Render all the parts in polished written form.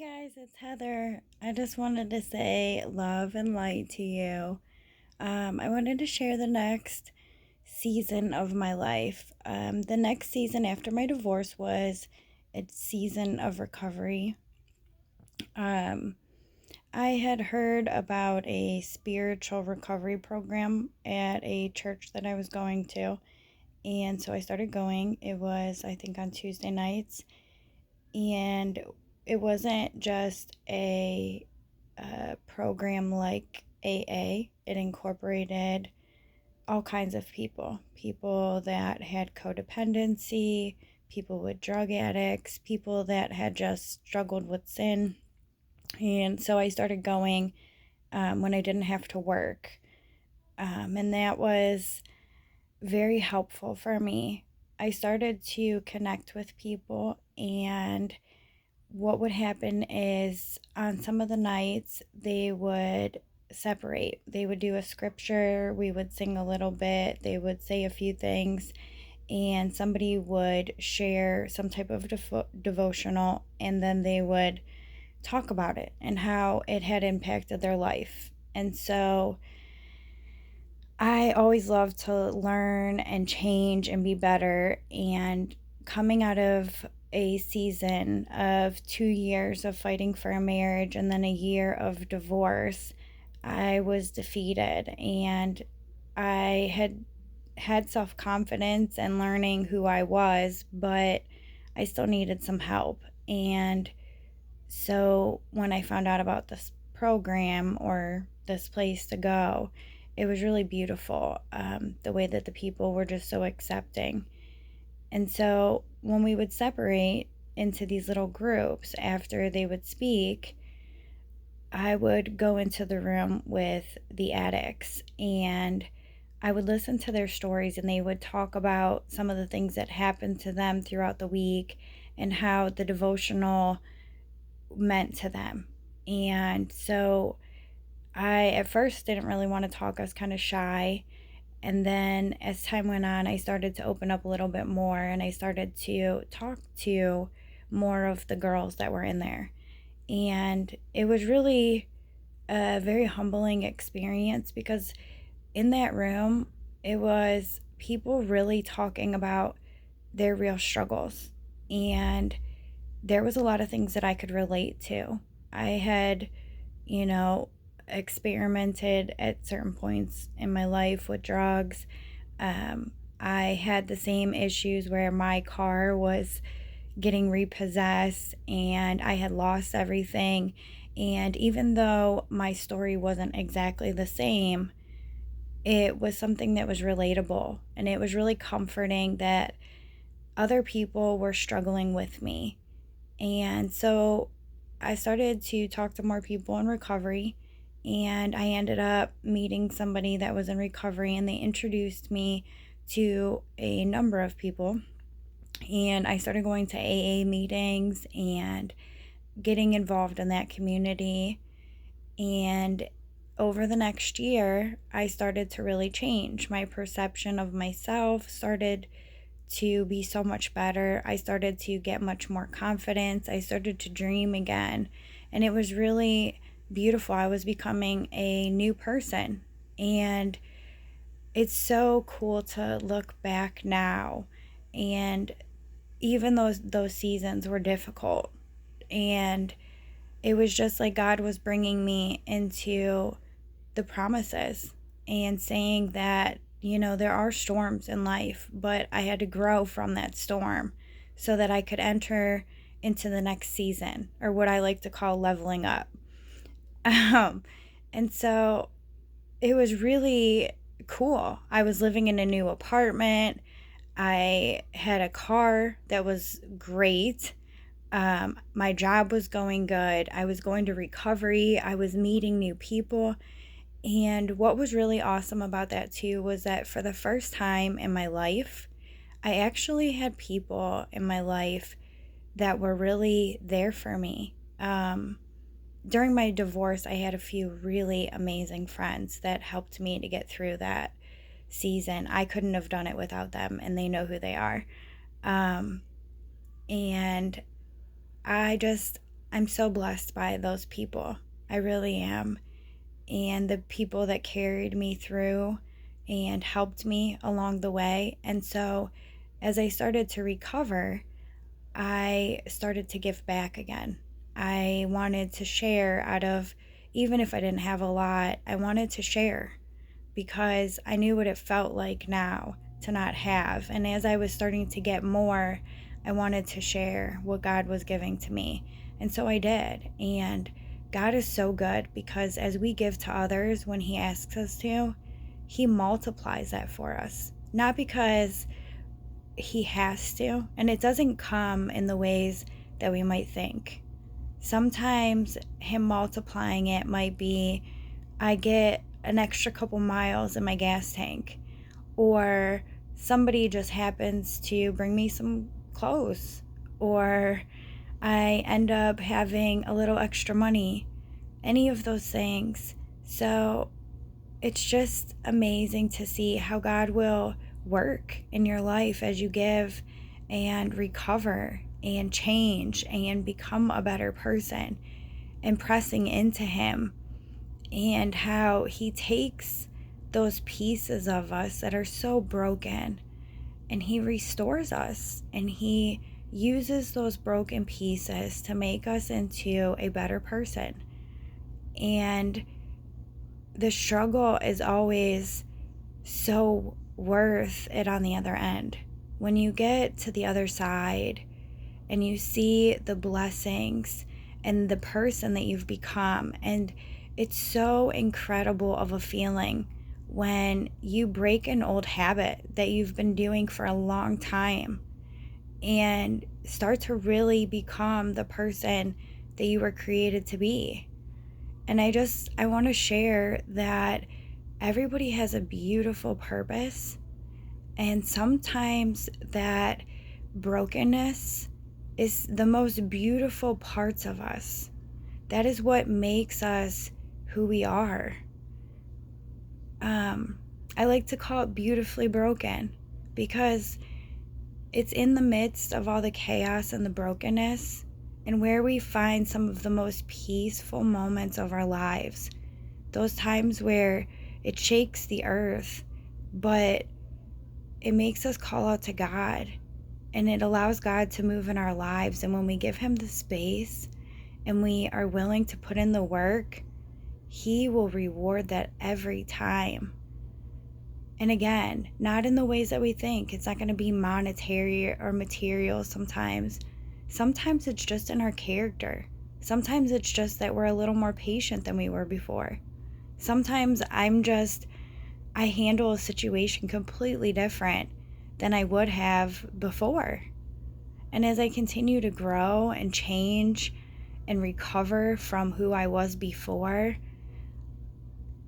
Guys, it's Heather. I just wanted to say love and light to you. I wanted to share the next season of my life. The next season after my divorce was a season of recovery. Um, I had heard about a spiritual recovery program at a church that I was going to, and so I started going. It was, I think, on Tuesday nights, and it wasn't just a program like AA. It incorporated all kinds of people that had codependency, people with drug addicts, people that had just struggled with sin. And so I started going when I didn't have to work. And that was very helpful for me. I started to connect with people, and what would happen is on some of the nights they would separate. They would do a scripture, we would sing a little bit, they would say a few things, and somebody would share some type of devotional, and then they would talk about it and how it had impacted their life. And so I always love to learn and change and be better. And coming out of a season of 2 years of fighting for a marriage and then a year of divorce, I was defeated, and I had self confidence and learning who I was, but I still needed some help. And so when I found out about this program or this place to go, it was really beautiful, the way that the people were just so accepting. And so when we would separate into these little groups after they would speak, I would go into the room with the addicts, and I would listen to their stories, and they would talk about some of the things that happened to them throughout the week and how the devotional meant to them. And so I at first didn't really want to talk. I was kind of shy. And then as time went on, I started to open up a little bit more, and I started to talk to more of the girls that were in there. And it was really a very humbling experience, because in that room, it was people really talking about their real struggles. And there was a lot of things that I could relate to. I had, you know, experimented at certain points in my life with drugs. I had the same issues where my car was getting repossessed and I had lost everything. And even though my story wasn't exactly the same, it was something that was relatable. And it was really comforting that other people were struggling with me. And so I started to talk to more people in recovery, and I ended up meeting somebody that was in recovery, and they introduced me to a number of people. And I started going to AA meetings and getting involved in that community. And over the next year, I started to really change. My perception of myself started to be so much better. I started to get much more confidence. I started to dream again. And it was really beautiful. I was becoming a new person. And it's so cool to look back now. And even those seasons were difficult. And it was just like God was bringing me into the promises and saying that, there are storms in life, but I had to grow from that storm so that I could enter into the next season, or what I like to call leveling up. Um, and so it was really cool. I was living in a new apartment. I had a car that was great. My job was going good. I was going to recovery. I was meeting new people. And what was really awesome about that too was that for the first time in my life, I actually had people in my life that were really there for me. During my divorce, I had a few really amazing friends that helped me to get through that season. I couldn't have done it without them, and they know who they are. And I just, I'm so blessed by those people. I really am. And the people that carried me through and helped me along the way. And so as I started to recover, I started to give back again. I wanted to share out of, even if I didn't have a lot, I wanted to share because I knew what it felt like now to not have. And as I was starting to get more, I wanted to share what God was giving to me. And so I did. And God is so good because as we give to others when He asks us to, He multiplies that for us. Not because He has to, and it doesn't come in the ways that we might think. Sometimes Him multiplying it might be I get an extra couple miles in my gas tank, or somebody just happens to bring me some clothes, or I end up having a little extra money, any of those things. So it's just amazing to see how God will work in your life as you give and recover and change and become a better person and pressing into Him, and how He takes those pieces of us that are so broken and He restores us, and He uses those broken pieces to make us into a better person. And the struggle is always so worth it on the other end. When you get to the other side and you see the blessings and the person that you've become, and it's so incredible of a feeling when you break an old habit that you've been doing for a long time and start to really become the person that you were created to be. And I want to share that everybody has a beautiful purpose, and sometimes that brokenness is the most beautiful parts of us. That is what makes us who we are. I like to call it beautifully broken because it's in the midst of all the chaos and the brokenness and where we find some of the most peaceful moments of our lives. Those times where it shakes the earth, but it makes us call out to God, and it allows God to move in our lives. And when we give Him the space and we are willing to put in the work, He will reward that every time. And again, not in the ways that we think. It's not going to be monetary or material sometimes. Sometimes it's just in our character. Sometimes it's just that we're a little more patient than we were before. Sometimes I handle a situation completely different than I would have before. And as I continue to grow and change and recover from who I was before,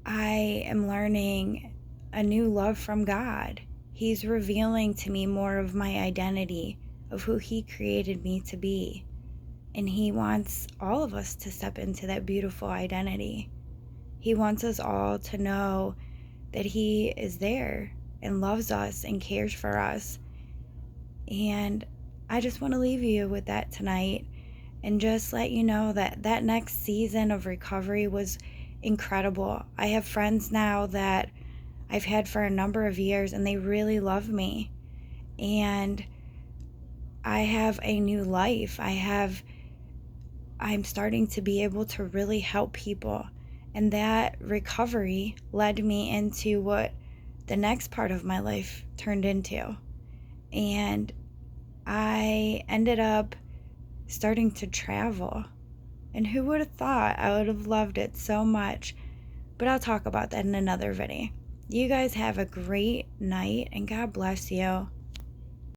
I am learning a new love from God. He's revealing to me more of my identity, of who He created me to be. And He wants all of us to step into that beautiful identity. He wants us all to know that He is there and loves us and cares for us. And I just want to leave you with that tonight and just let you know that that next season of recovery was incredible. I have friends now that I've had for a number of years, and they really love me. And I have a new life. I'm starting to be able to really help people. And that recovery led me into what the next part of my life turned into. And I ended up starting to travel. And who would have thought? I would have loved it so much. But I'll talk about that in another video. You guys have a great night, and God bless you.